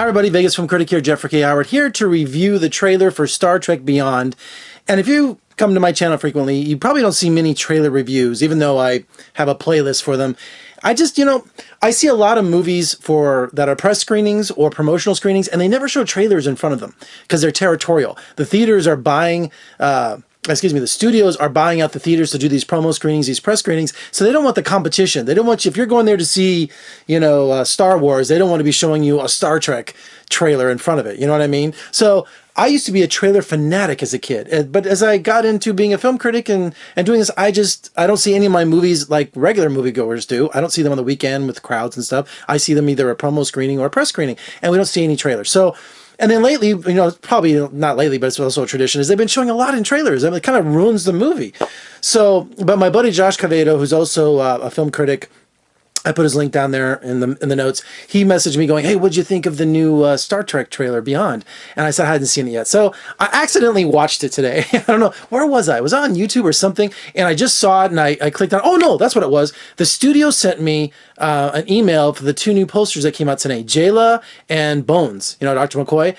Hi everybody, Vegas from Critic here, Jeffrey K. Howard here to review the trailer for Star Trek Beyond. And if you come to my channel frequently, you probably don't see many trailer reviews, even though I have a playlist for them. I just, I see a lot of movies that are press screenings or promotional screenings, and they never show trailers in front of them because they're territorial. The theaters are buying, the studios are buying out the theaters to do these promo screenings, these press screenings, so they don't want the competition. They don't want you, if you're going there to see, Star Wars, they don't want to be showing you a Star Trek trailer in front of it, you know what I mean? So I used to be a trailer fanatic as a kid, but as I got into being a film critic and doing this, I don't see any of my movies like regular moviegoers do. I don't see them on the weekend with crowds and stuff. I see them either a promo screening or a press screening, and we don't see any trailers. So, and then lately, probably not lately, but it's also a tradition, is they've been showing a lot in trailers. I mean, it kind of ruins the movie. So, but my buddy Josh Cavedo, who's also a film critic, I put his link down there in the notes. He messaged me going, "Hey, what'd you think of the new Star Trek trailer Beyond?" And I said I hadn't seen it yet. So I accidentally watched it today. I don't know, where was I? Was I on YouTube or something? And I just saw it and I clicked on, oh no, that's what it was. The studio sent me an email for the two new posters that came out today, Jayla and Bones, Dr. McCoy.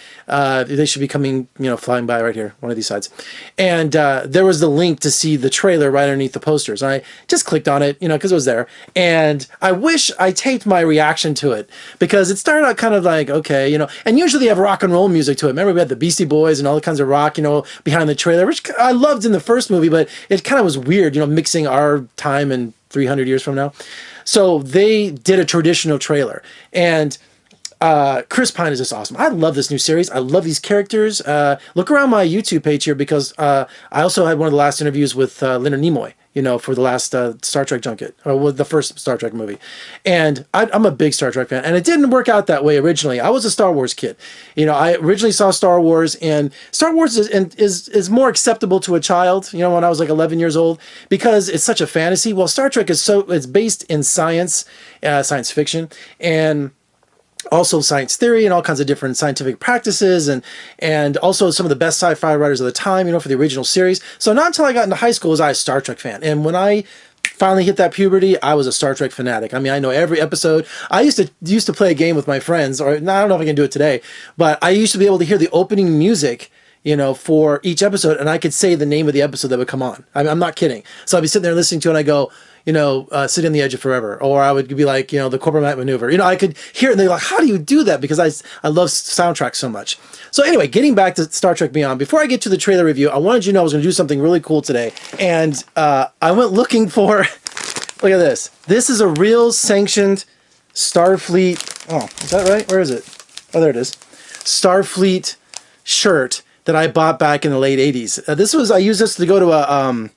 They should be coming, flying by right here, one of these sides. And there was the link to see the trailer right underneath the posters. And I just clicked on it, because it was there. And I wish I taped my reaction to it, because it started out kind of like, okay, and usually you have rock and roll music to it. Remember we had the Beastie Boys and all the kinds of rock, behind the trailer, which I loved in the first movie, but it kind of was weird, mixing our time and 300 years from now. So they did a traditional trailer, and Chris Pine is just awesome. I love this new series. I love these characters. Look around my YouTube page here, because I also had one of the last interviews with Leonard Nimoy, for the last Star Trek junket, or with the first Star Trek movie. And I'm a big Star Trek fan, and it didn't work out that way originally. I was a Star Wars kid. I originally saw Star Wars, and Star Wars is more acceptable to a child, when I was like 11 years old, because it's such a fantasy. Well, Star Trek it's based in science fiction, and also science theory and all kinds of different scientific practices, and also some of the best sci-fi writers of the time, for the original series. So not until I got into high school was I a Star Trek fan. And when I finally hit that puberty, I was a Star Trek fanatic. I mean, I know every episode. I used to play a game with my friends, or I don't know if I can do it today, but I used to be able to hear the opening music, for each episode, and I could say the name of the episode that would come on. I'm not kidding. So I'd be sitting there listening to it, and I go, Sit on the Edge of Forever, or I would be like, the Corbomite Maneuver. I could hear it, and they're like, how do you do that? Because I love soundtracks so much. So anyway, getting back to Star Trek Beyond, before I get to the trailer review, I wanted you to know I was going to do something really cool today, and I went looking for, look at this. This is a real sanctioned Starfleet, oh, is that right? Where is it? Oh, there it is. Starfleet shirt that I bought back in the late 80s. I used this to go to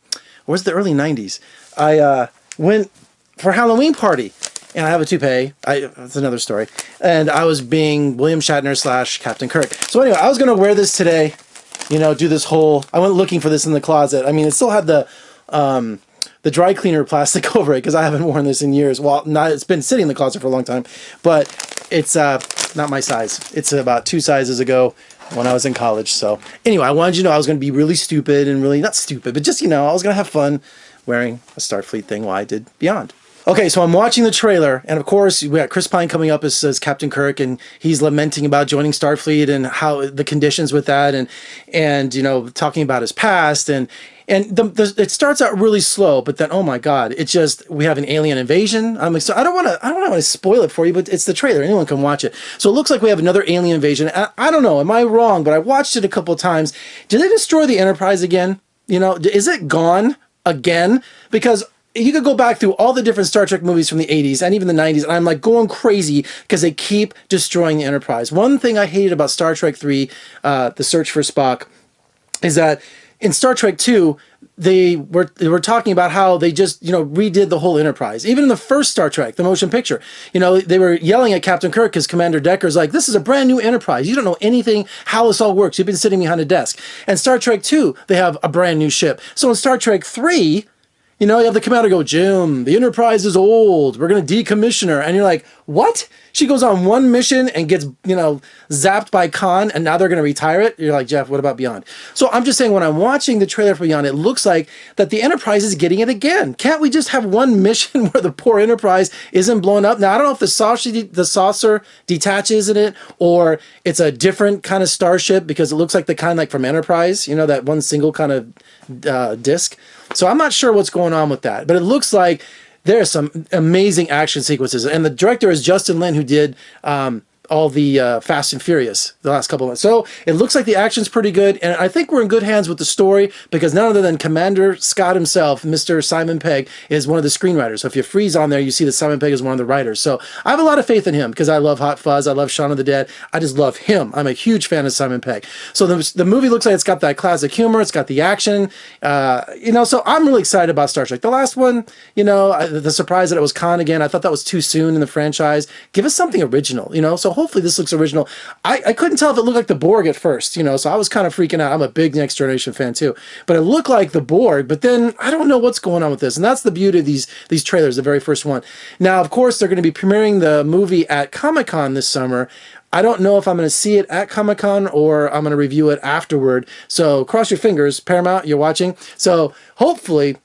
where's the early 90s? I went for a Halloween party, and I have a toupee. That's another story. And I was being William Shatner / Captain Kirk. So anyway, I was going to wear this today, do this whole, I went looking for this in the closet. I mean, it still had the dry cleaner plastic over it, because I haven't worn this in years. Well, it's been sitting in the closet for a long time, but it's not my size. It's about 2 sizes ago, when I was in college. So anyway, I wanted you to know I was going to be really stupid, and really not stupid, but just, I was going to have fun wearing a Starfleet thing while I did Beyond. Okay, so I'm watching the trailer, and of course we got Chris Pine coming up as Captain Kirk, and he's lamenting about joining Starfleet and how the conditions with that, and talking about his past, and it starts out really slow, but then, oh my God, we have an alien invasion. I don't want to spoil it for you, but it's the trailer. Anyone can watch it. So it looks like we have another alien invasion. I don't know, am I wrong? But I watched it a couple of times. Did they destroy the Enterprise again? Is it gone again? Because you could go back through all the different Star Trek movies from the 80s and even the 90s, and I'm like going crazy because they keep destroying the Enterprise. One thing I hated about Star Trek 3, The Search for Spock, is that in Star Trek 2, they were talking about how they just, redid the whole Enterprise. Even in the first Star Trek, the motion picture, they were yelling at Captain Kirk because Commander Decker's like, this is a brand new Enterprise. You don't know anything how this all works. You've been sitting behind a desk. And Star Trek 2, they have a brand new ship. So in Star Trek 3, You know, you have the commander go, Jim, the Enterprise is old. We're going to decommission her. And you're like, what? She goes on one mission and gets, zapped by Khan, and now they're going to retire it? You're like, Jeff, what about Beyond? So I'm just saying, when I'm watching the trailer for Beyond, it looks like that the Enterprise is getting it again. Can't we just have one mission where the poor Enterprise isn't blown up? Now, I don't know if the saucer detaches in it, or it's a different kind of starship, because it looks like the kind like from Enterprise, that one single kind of disc. So I'm not sure what's going on with that, but it looks like there are some amazing action sequences. And the director is Justin Lin, who did all the Fast and Furious the last couple of months. So it looks like the action's pretty good, and I think we're in good hands with the story, because none other than Commander Scott himself, Mr. Simon Pegg, is one of the screenwriters. So if you freeze on there, you see that Simon Pegg is one of the writers. So I have a lot of faith in him, because I love Hot Fuzz, I love Shaun of the Dead, I just love him. I'm a huge fan of Simon Pegg. So the movie looks like it's got that classic humor, it's got the action, so I'm really excited about Star Trek. The last one, the surprise that it was Khan again, I thought that was too soon in the franchise. Give us something original, so hopefully this looks original. I couldn't tell if it looked like the Borg at first, so I was kind of freaking out. I'm a big Next Generation fan too, but it looked like the Borg, but then I don't know what's going on with this. And that's the beauty of these trailers, the very first one. Now, of course, they're going to be premiering the movie at Comic-Con this summer. I don't know if I'm going to see it at Comic-Con or I'm going to review it afterward. So cross your fingers, Paramount, you're watching. So hopefully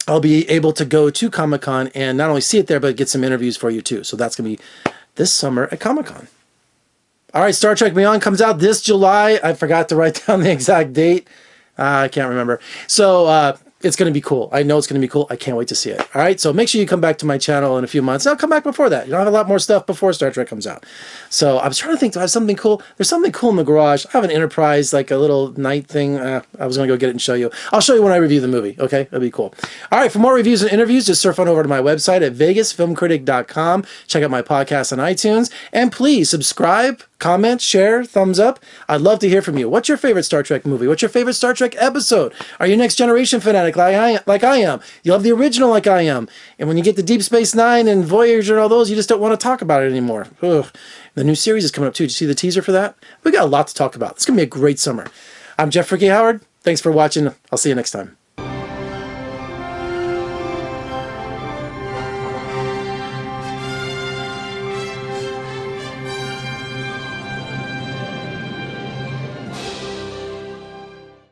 I'll be able to go to Comic-Con and not only see it there, but get some interviews for you too. So that's going to be this summer at Comic-Con. All right, Star Trek Beyond comes out this July. I forgot to write down the exact date. I can't remember. So it's going to be cool. I know it's going to be cool. I can't wait to see it. All right, so make sure you come back to my channel in a few months. I'll come back before that. I have a lot more stuff before Star Trek comes out. So I was trying to think, do I have something cool? There's something cool in the garage. I have an Enterprise, like a little night thing. I was going to go get it and show you. I'll show you when I review the movie, okay? That'll be cool. All right, for more reviews and interviews, just surf on over to my website at vegasfilmcritic.com. Check out my podcast on iTunes. And please subscribe, comment, share, thumbs up. I'd love to hear from you. What's your favorite Star Trek movie? What's your favorite Star Trek episode? Are you a Next Generation fanatic like I am? You love the original like I am. And when you get to Deep Space Nine and Voyager and all those, you just don't want to talk about it anymore. Ugh. The new series is coming up too. Did you see the teaser for that? We got a lot to talk about. It's going to be a great summer. I'm Jeffrey K. Howard. Thanks for watching. I'll see you next time.